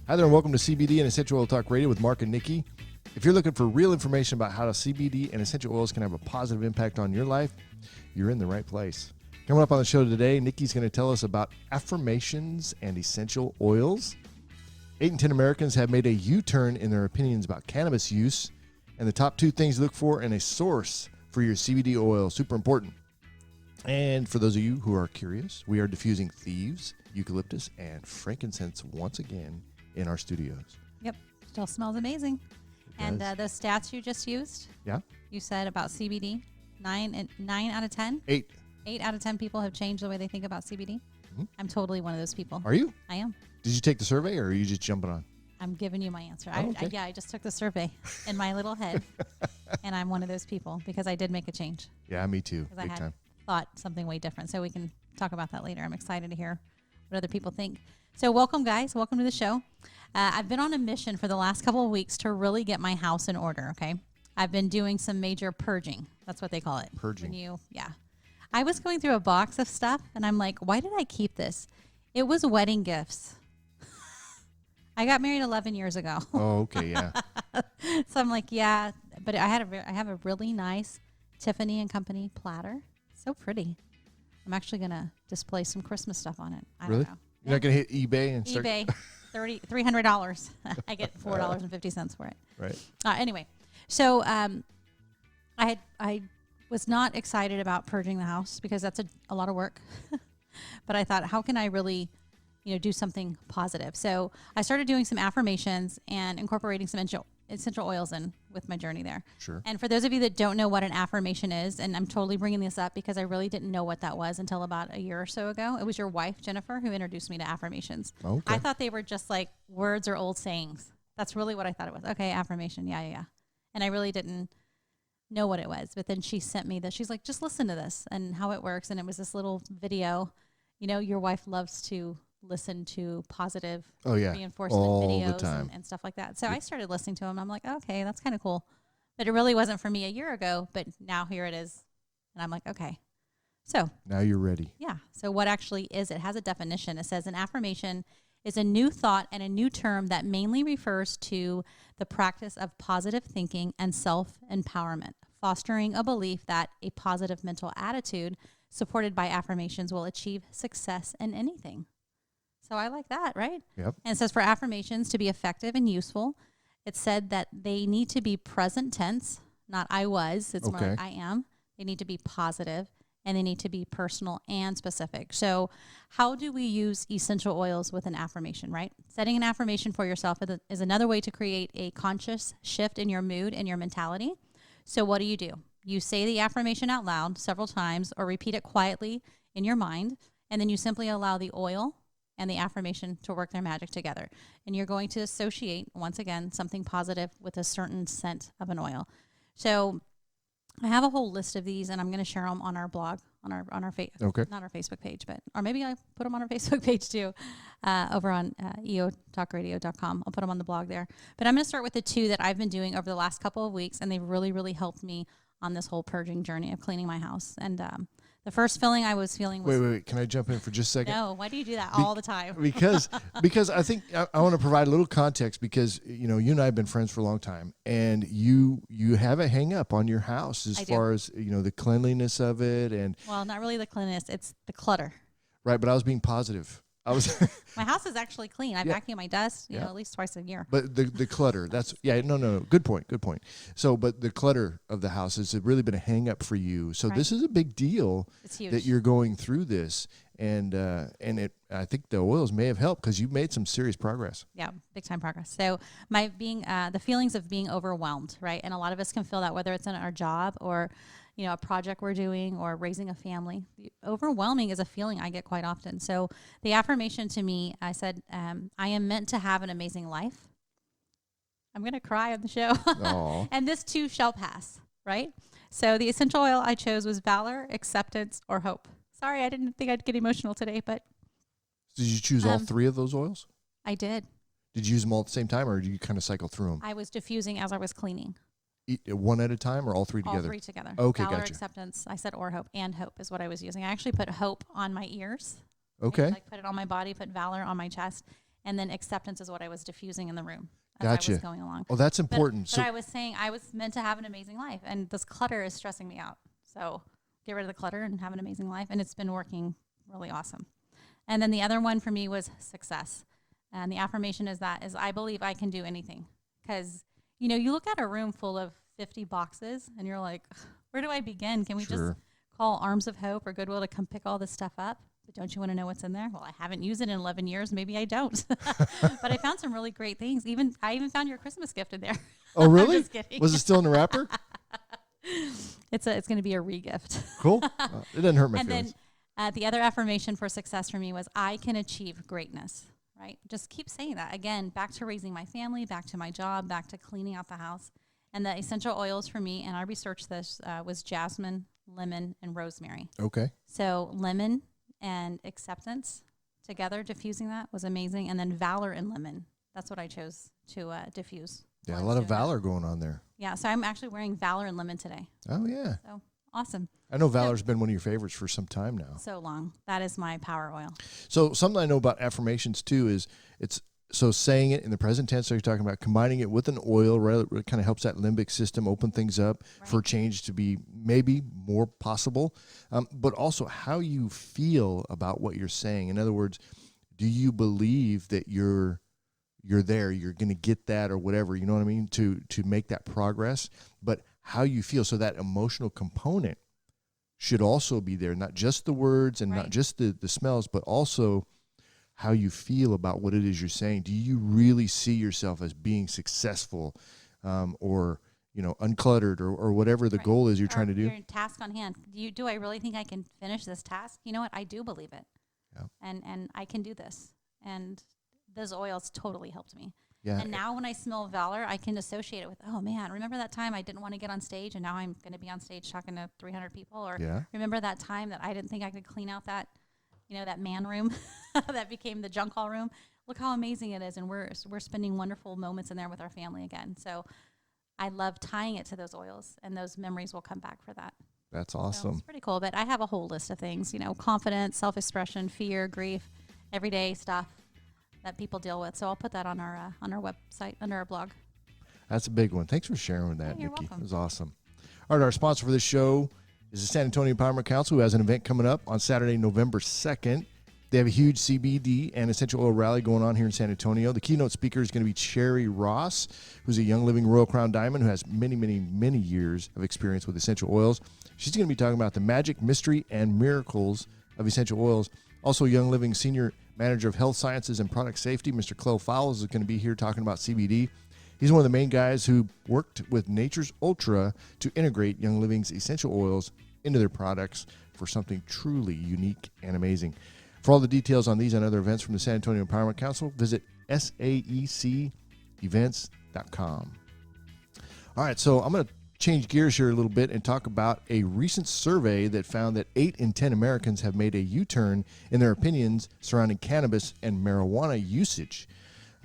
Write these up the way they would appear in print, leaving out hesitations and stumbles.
Hi there and welcome to CBD and Essential Oil Talk Radio with Mark and Nikki. If you're looking for real information about how CBD and essential oils can have a positive impact on your life, you're in the right place. Coming up on the show today, Nikki's going to tell us about affirmations and essential oils. 8 in 10 Americans have made a U-turn in their opinions about cannabis use, and the top 2 things to look for in a source for your CBD oil. Super important. And for those of you who are curious, we are diffusing thieves, eucalyptus, and frankincense once again in our studios. Yep. Still smells amazing. And those stats you just used. Yeah. You said about CBD, 9 out of 10? 8. 8 out of 10 people have changed the way they think about CBD. Mm-hmm. I'm totally one of those people. Are you? I am. Did you take the survey or are you just jumping on? I'm giving you my answer. Oh, okay. I just took the survey in my little head, and I'm one of those people because I did make a change. Yeah, me too. Because I had thought something way different. So we can talk about that later. I'm excited to hear what other people think. So welcome, guys. Welcome to the show. I've been on a mission for the last couple of weeks to really get my house in order, okay? I've been doing some major purging. That's what they call it. Purging. Yeah. I was going through a box of stuff, and I'm like, why did I keep this? It was wedding gifts. I got married 11 years ago. Oh, okay, yeah. So I'm like, yeah, but I have a really nice Tiffany & Company platter. So pretty. I'm actually going to display some Christmas stuff on it. I don't know. You're not going to hit eBay and start... eBay, $300. I get $4.50 for it. Right. Anyway, so I was not excited about purging the house because that's a lot of work. But I thought, how can I really, do something positive? So I started doing some affirmations and incorporating some essential oils in with my journey there. Sure. And for those of you that don't know what an affirmation is, and I'm totally bringing this up because I really didn't know what that was until about a year or so ago. It was your wife, Jennifer, who introduced me to affirmations. Okay. I thought they were just like words or old sayings. That's really what I thought it was. Okay, affirmation. Yeah. And I really didn't know what it was. But then she sent me this. She's like, just listen to this and how it works. And it was this little video. Your wife loves to listen to positive reinforcement videos and stuff like that. So I started listening to them. I'm like, okay, that's kind of cool. But it really wasn't for me a year ago, but now here it is. And I'm like, okay. So now you're ready. Yeah. So what actually is it? Has a definition. It says an affirmation is a new thought and a new term that mainly refers to the practice of positive thinking and self-empowerment, fostering a belief that a positive mental attitude supported by affirmations will achieve success in anything. So I like that, right? Yep. And it says for affirmations to be effective and useful, it said that they need to be present tense, not I was. It's more like I am. They need to be positive, and they need to be personal and specific. So how do we use essential oils with an affirmation, right? Setting an affirmation for yourself is another way to create a conscious shift in your mood and your mentality. So what do? You say the affirmation out loud several times or repeat it quietly in your mind, and then you simply allow the oil and the affirmation to work their magic together. And you're going to associate, once again, something positive with a certain scent of an oil. So I have a whole list of these, and I'm going to share them on our blog, on our not our Facebook page, or maybe I put them on our Facebook page too, over on eotalkradio.com. I'll put them on the blog there. But I'm going to start with the 2 that I've been doing over the last couple of weeks, and they've really, really helped me on this whole purging journey of cleaning my house. And the first feeling I was feeling was... Wait. Can I jump in for just a second? No, why do you do that all the time? because I think I want to provide a little context because, you and I have been friends for a long time, and you have a hang up on your house as far as, the cleanliness of it. Well, not really the cleanliness. It's the clutter. Right, but I was being positive. My house is actually clean. I vacuum my dust, at least twice a year. But the clutter, no. Good point. So, but the clutter of the house has really been a hang up for you. So this is a big deal. It's huge. That you're going through this. And I think the oils may have helped because you've made some serious progress. Yeah, big time progress. So the feelings of being overwhelmed, right? And a lot of us can feel that whether it's in our job or, a project we're doing or raising a family. Overwhelming is a feeling I get quite often. So the affirmation to me, I said, I am meant to have an amazing life. I'm going to cry on the show. And this too shall pass, right? So the essential oil I chose was valor, acceptance, or hope. Sorry, I didn't think I'd get emotional today, but. Did you choose all 3 of those oils? I did. Did you use them all at the same time, or did you kind of cycle through them? I was diffusing as I was cleaning. One at a time or all 3 together? All 3 together. Okay, valor, gotcha. acceptance, I said or hope, and hope is what I was using. I actually put hope on my ears. Okay. Put it on my body, put valor on my chest, And then acceptance is what I was diffusing in the room as Gotcha. I was going along. Oh, that's important. But I was saying I was meant to have an amazing life, and this clutter is stressing me out. So get rid of the clutter and have an amazing life. And it's been working really awesome. And then the other one for me was success. And the affirmation is I believe I can do anything. Because, you look at a room full of 50 boxes and you're like, where do I begin? Can we just call Arms of Hope or Goodwill to come pick all this stuff up? But don't you want to know what's in there? Well, I haven't used it in 11 years. Maybe I don't. But I found some really great things. I even found your Christmas gift in there. Oh, really? I'm just kidding. Was it still in the wrapper? It's going to be a re-gift. Cool. It doesn't hurt my feelings. And then the other affirmation for success for me was I can achieve greatness, right? Just keep saying that. Again, back to raising my family, back to my job, back to cleaning out the house. And the essential oils for me, and I researched this, was jasmine, lemon, and rosemary. Okay. So lemon and acceptance together, diffusing that was amazing. And then valor and lemon. That's what I chose to diffuse. Yeah, a lot of valor going on there. Yeah, so I'm actually wearing valor and lemon today. Oh, yeah. So awesome. I know valor's been one of your favorites for some time now. So long. That is my power oil. So something I know about affirmations too is so saying it in the present tense, so you're talking about combining it with an oil, right? It kind of helps that limbic system open things up for change to be maybe more possible, but also how you feel about what you're saying. In other words, do you believe that you're there, you're going to get that or whatever, you know what I mean, to make that progress, but how you feel. So that emotional component should also be there, not just the words and not just the smells, but also how you feel about what it is you're saying. Do you really see yourself as being successful or, uncluttered or whatever the goal is you're trying to do? Your task on hand. Do I really think I can finish this task? You know what? I do believe it. Yeah. And I can do this. And those oils totally helped me. Yeah. And now when I smell valor, I can associate it with, oh man, remember that time I didn't want to get on stage and now I'm going to be on stage talking to 300 people? Or remember that time that I didn't think I could clean out that man room that became the junk haul room? Look how amazing it is. And we're spending wonderful moments in there with our family again. So I love tying it to those oils, and those memories will come back for that. That's awesome. So it's pretty cool. But I have a whole list of things, confidence, self-expression, fear, grief, everyday stuff that people deal with. So I'll put that on our website, under our blog. That's a big one. Thanks for sharing that, You're Nikki. welcome. It was awesome. All right, our sponsor for this show is the San Antonio Empowerment Council, who has an event coming up on Saturday, November 2nd. They have a huge CBD and essential oil rally going on here in San Antonio. The keynote speaker is going to be Cherry Ross, who's a young living Royal Crown Diamond who has many, many, many years of experience with essential oils. She's going to be talking about the magic, mystery, and miracles of essential oils. Also, Young Living Senior Manager of Health Sciences and Product Safety, Mr. Clell Fowles, is going to be here talking about CBD. He's one of the main guys who worked with Nature's Ultra to integrate Young Living's essential oils into their products for something truly unique and amazing. For all the details on these and other events from the San Antonio Empowerment Council, visit saecevents.com. All right, so I'm going to change gears here a little bit and talk about a recent survey that found that 8 in 10 Americans have made a U-turn in their opinions surrounding cannabis and marijuana usage.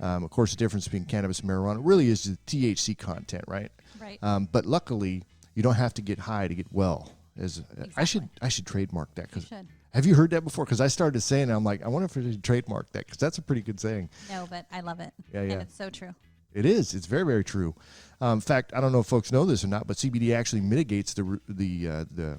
Of course, the difference between cannabis and marijuana really is the THC content, right? Right. But luckily, you don't have to get high to get well. Exactly. I should trademark that. You should. Have you heard that before? Because I started saying it, I'm like, I wonder if I should trademark that, because that's a pretty good saying. No, but I love it. Yeah. And it's so true. It is. It's very, very true. In fact, I don't know if folks know this or not, but CBD actually mitigates the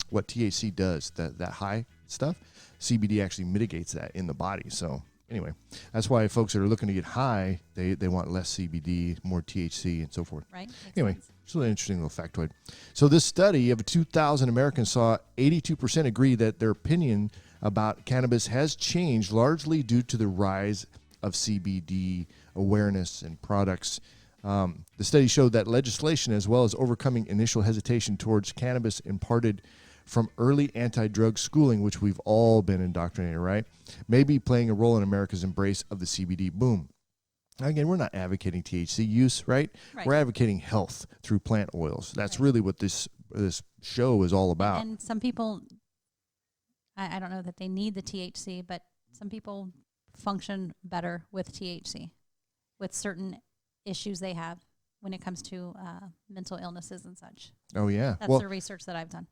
what THC does. That high stuff, CBD actually mitigates that in the body. So anyway, that's why folks that are looking to get high, they want less CBD, more THC, and so forth. Right. Anyway, it's a really interesting little factoid. So this study of 2,000 Americans saw 82% agree that their opinion about cannabis has changed largely due to the rise of CBD awareness and products. The study showed that legislation, as well as overcoming initial hesitation towards cannabis imparted from early anti-drug schooling, which we've all been indoctrinated, right, may be playing a role in America's embrace of the CBD boom. Again, we're not advocating THC use, right? We're advocating health through plant oils. That's really what this show is all about. And some people, I don't know that they need the THC, but some people function better with THC, with certain issues they have when it comes to mental illnesses and such. Oh, yeah. That's the research that I've done.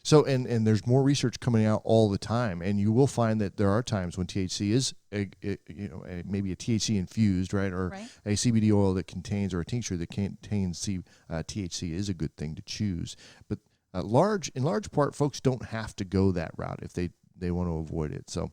So, and there's more research coming out all the time, and you will find that there are times when THC is, maybe a THC infused, right, or a CBD oil that contains, or a tincture that contains THC is a good thing to choose. But in large part, folks don't have to go that route if they want to avoid it. So.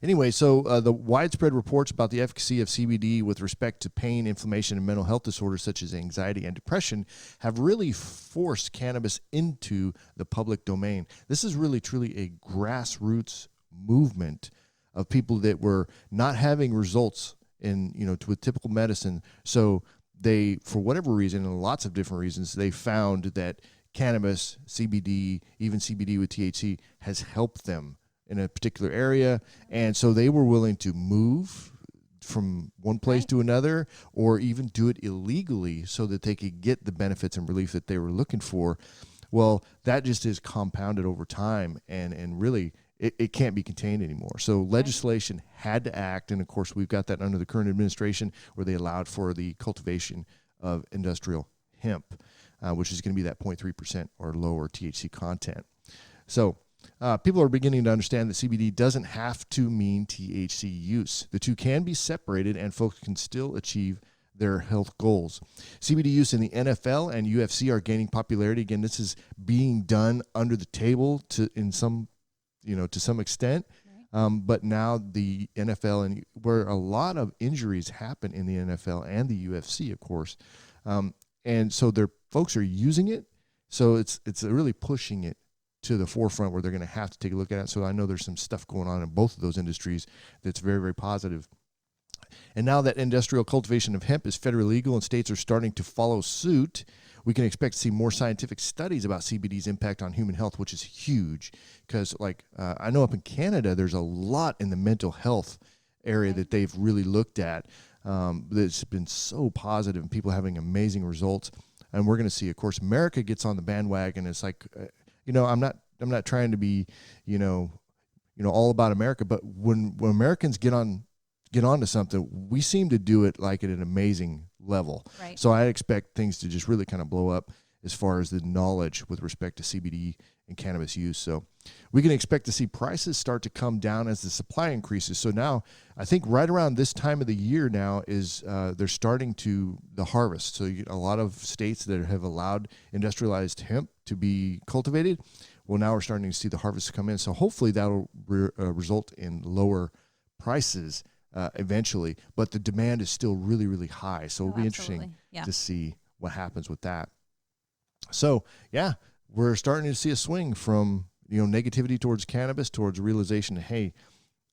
Anyway, so the widespread reports about the efficacy of CBD with respect to pain, inflammation, and mental health disorders such as anxiety and depression have really forced cannabis into the public domain. This is really, truly a grassroots movement of people that were not having results with typical medicine. So they, for whatever reason, and lots of different reasons, they found that cannabis, CBD, even CBD with THC, has helped them in a particular area, and so they were willing to move from one place to another, or even do it illegally so that they could get the benefits and relief that they were looking for. Well, that just is compounded over time, and really it can't be contained anymore. So legislation had to act, and of course we've got that under the current administration, where they allowed for the cultivation of industrial hemp, which is going to be that 0.3% or lower THC content. So people are beginning to understand that CBD doesn't have to mean THC use. The two can be separated, and folks can still achieve their health goals. CBD use in the NFL and UFC are gaining popularity. Again, this is being done under the table to some extent. But now the NFL, and where a lot of injuries happen in the NFL and the UFC, of course, and so their folks are using it. So it's really pushing it to the forefront, where they're going to have to take a look at it. So I know there's some stuff going on in both of those industries that's very, very positive. And now that industrial cultivation of hemp is federally legal and states are starting to follow suit, we can expect to see more scientific studies about CBD's impact on human health, which is huge. Because I know up in Canada, there's a lot in the mental health area that they've really looked at that's been so positive, and people having amazing results. And we're going to see, of course, America gets on the bandwagon. It's like, I'm not trying to be, all about America, but when Americans get on to something, we seem to do it like at an amazing level. Right. So I expect things to just really kind of blow up as far as the knowledge with respect to CBD and cannabis use. So we can expect to see prices start to come down as the supply increases. So now I think right around this time of the year now is they're starting to the harvest. So a lot of states that have allowed industrialized hemp to be cultivated, well, now we're starting to see the harvest come in. So hopefully that'll result in lower prices eventually, but the demand is still really, really high. So it'll be interesting to see what happens with that. So yeah, we're starting to see a swing from negativity towards cannabis towards realization that, hey,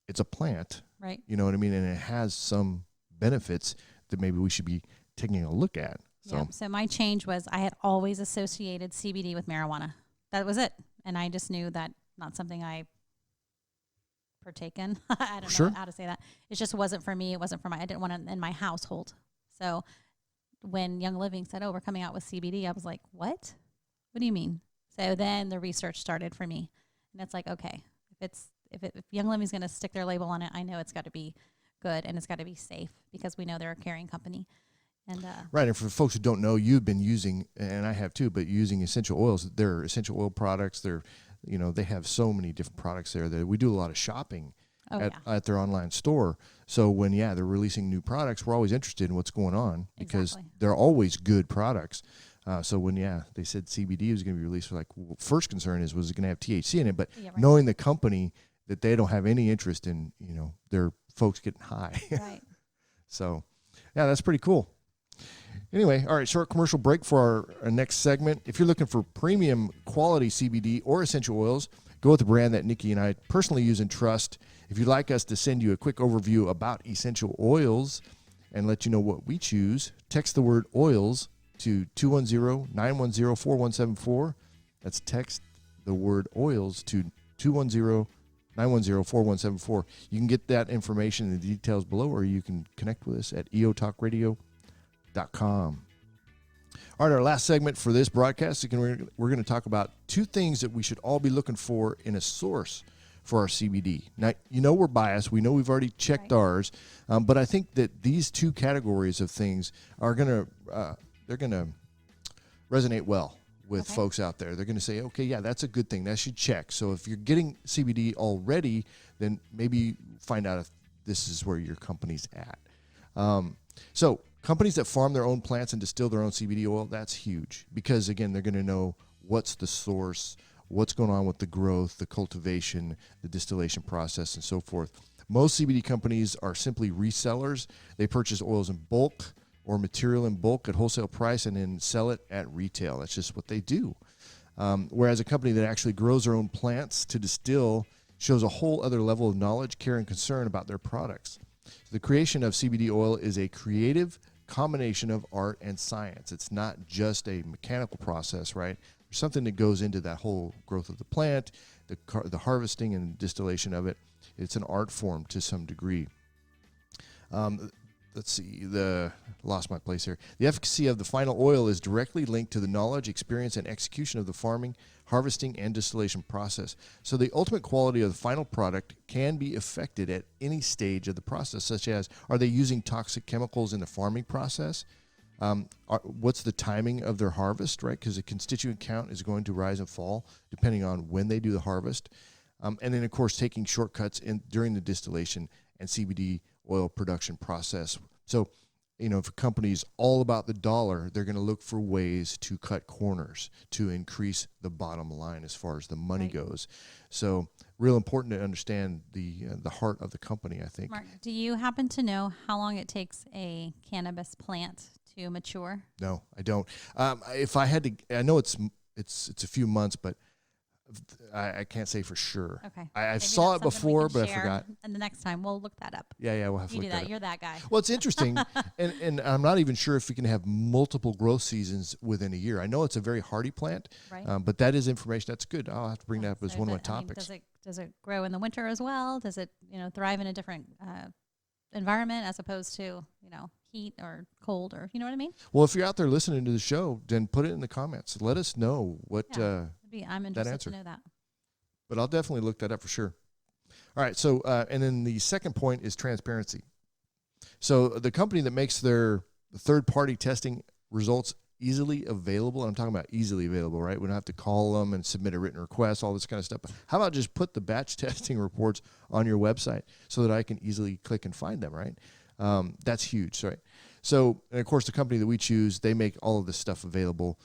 it's a plant, right? You know what I mean, and it has some benefits that maybe we should be taking a look at. So my change was I had always associated CBD with marijuana. That was it, and I just knew that not something I partake in. I don't know how to say that. It just wasn't for me. It wasn't for I didn't want it in my household. So when Young Living said, "Oh, we're coming out with CBD," I was like, "What? What do you mean?" So then the research started for me, and it's like, okay, if Young Living's going to stick their label on it, I know it's got to be good and it's got to be safe, because we know they're a caring company. And right, and for folks who don't know, you've been using, and I have too, but using essential oils. They're essential oil products. They're, they have so many different products there that we do a lot of shopping at their online store. So when they're releasing new products, we're always interested in what's going on, because they're always good products. So when they said CBD was going to be released, we're like, first concern was it going to have THC in it? But knowing the company, that they don't have any interest in their folks getting high. Right. So that's pretty cool. Anyway, all right, short commercial break for our next segment. If you're looking for premium quality CBD or essential oils, go with the brand that Nikki and I personally use and trust. If you'd like us to send you a quick overview about essential oils and let you know what we choose, text the word oils to 210-910-4174. That's text the word oils to 210-910-4174. You can get that information and the details below, or you can connect with us at eotalkradio.com. All right, our last segment for this broadcast, we're going to talk about two things that we should all be looking for in a source for our CBD. Now, we're biased. We know we've already checked ours, but I think that these two categories of things are going to resonate well with folks out there. They're going to say, okay, yeah, that's a good thing. That should check. So if you're getting CBD already, then maybe find out if this is where your company's at. So companies that farm their own plants and distill their own CBD oil, that's huge because, again, they're going to know what's the source, what's going on with the growth, the cultivation, the distillation process, and so forth. Most CBD companies are simply resellers. They purchase oils in bulk or material in bulk at wholesale price and then sell it at retail. That's just what they do. Whereas a company that actually grows their own plants to distill shows a whole other level of knowledge, care, and concern about their products. The creation of CBD oil is a creative combination of art and science. It's not just a mechanical process, right? There's something that goes into that whole growth of the plant, the harvesting and distillation of it. It's an art form to some degree. Let's see, lost my place here. The efficacy of the final oil is directly linked to the knowledge, experience, and execution of the farming, harvesting, and distillation process. So the ultimate quality of the final product can be affected at any stage of the process, such as, are they using toxic chemicals in the farming process? What's the timing of their harvest, right? Because the constituent count is going to rise and fall depending on when they do the harvest. And then, of course, taking shortcuts during the distillation and CBD oil production process. So, if a company's all about the dollar, they're going to look for ways to cut corners to increase the bottom line as far as the money goes. So, real important to understand the heart of the company, I think. Mark, do you happen to know how long it takes a cannabis plant to mature? No, I don't. If I had to, I know it's a few months, but I can't say for sure. Okay. I saw it before, but I forgot. And the next time we'll look that up. Yeah, we'll have to you look do that. that up. You're that guy. Well, it's interesting, and I'm not even sure if we can have multiple growth seasons within a year. I know it's a very hardy plant, right. But that is information. That's good. I'll have to bring that up as one of my topics. Does it grow in the winter as well? Does it thrive in a different environment as opposed to heat or cold, or you know what I mean? Well, if you're out there listening to the show, then put it in the comments. Let us know what I'm interested to know that. But I'll definitely look that up for sure. All right. So, and then the second point is transparency. So the company that makes their third-party testing results easily available, and I'm talking about easily available, right? We don't have to call them and submit a written request, all this kind of stuff. But how about just put the batch testing reports on your website so that I can easily click and find them, right? That's huge, right? So, and of course, the company that we choose, they make all of this stuff available,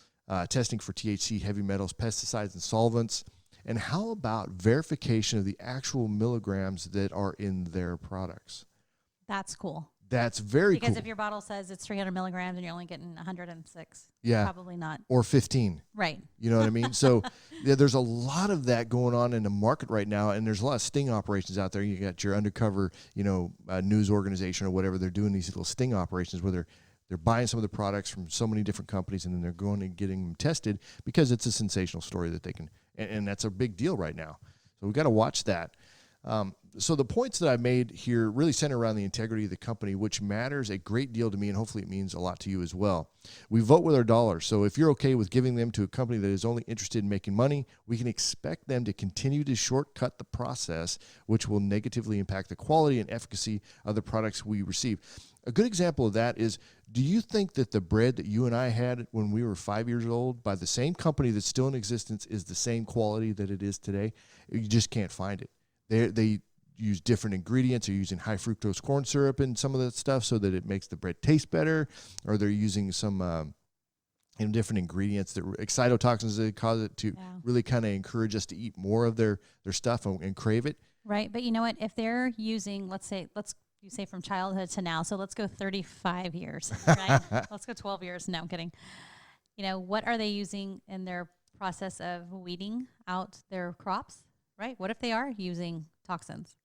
testing for THC, heavy metals, pesticides, and solvents. And how about verification of the actual milligrams that are in their products? That's cool. That's very cool. Because if your bottle says it's 300 milligrams and you're only getting 106, probably not. Or 15. Right. You know what I mean? So there's a lot of that going on in the market right now, and there's a lot of sting operations out there. You got your undercover, news organization or whatever. They're doing these little sting operations where they're buying some of the products from so many different companies, and then they're going and getting them tested because it's a sensational story that they can, and that's a big deal right now. So we got to watch that. So the points that I made here really center around the integrity of the company, which matters a great deal to me, and hopefully it means a lot to you as well. We vote with our dollars, so if you're okay with giving them to a company that is only interested in making money, we can expect them to continue to shortcut the process, which will negatively impact the quality and efficacy of the products we receive. A good example of that is, do you think that the bread that you and I had when we were 5 years old by the same company that's still in existence is the same quality that it is today? You just can't find it. They use different ingredients. They're using high fructose corn syrup in some of that stuff so that it makes the bread taste better, or they're using some different ingredients, that excitotoxins that cause it to really kind of encourage us to eat more of their stuff and crave it. Right, but you know what? If they're using, you say from childhood to now, so let's go 35 years, right? Let's go 12 years. No, I'm kidding. What are they using in their process of weeding out their crops, right? What if they are using toxins?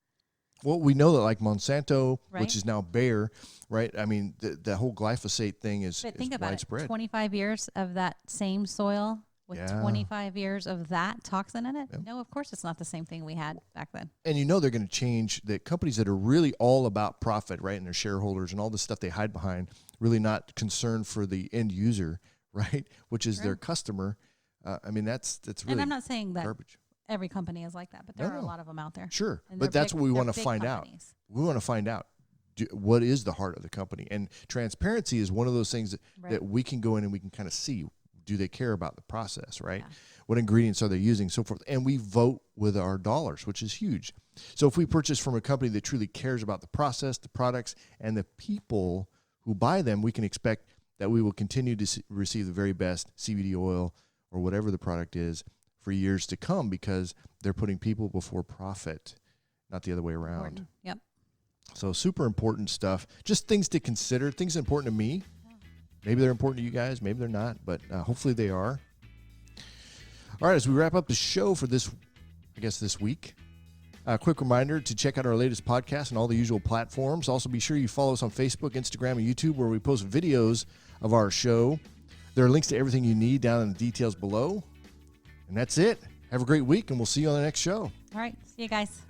Well, we know that like Monsanto, which is now Bayer, right? I mean, the whole glyphosate thing is widespread. 25 years of that same soil with 25 years of that toxin in it? Yep. No, of course it's not the same thing we had back then. And they're going to change the companies that are really all about profit, right? And their shareholders and all the stuff they hide behind, really not concerned for the end user, right? Which is their customer. I mean, that's really And I'm not saying that garbage. Every company is like that, but there are a lot of them out there. Sure, but that's what we want to find out. We want to find out what is the heart of the company. And transparency is one of those things that we can go in and we can kind of see. do they care about the process, right? Yeah. What ingredients are they using, so forth. And we vote with our dollars, which is huge. So if we purchase from a company that truly cares about the process, the products, and the people who buy them, we can expect that we will continue to receive the very best CBD oil or whatever the product is for years to come, because they're putting people before profit, not the other way around. Important. Yep. So super important stuff. Just things to consider, things important to me. Yeah. Maybe they're important to you guys, maybe they're not, but hopefully they are. All right, as we wrap up the show for this week, a quick reminder to check out our latest podcast on all the usual platforms. Also, be sure you follow us on Facebook, Instagram, and YouTube, where we post videos of our show. There are links to everything you need down in the details below. And that's it. Have a great week, and we'll see you on the next show. All right. See you guys.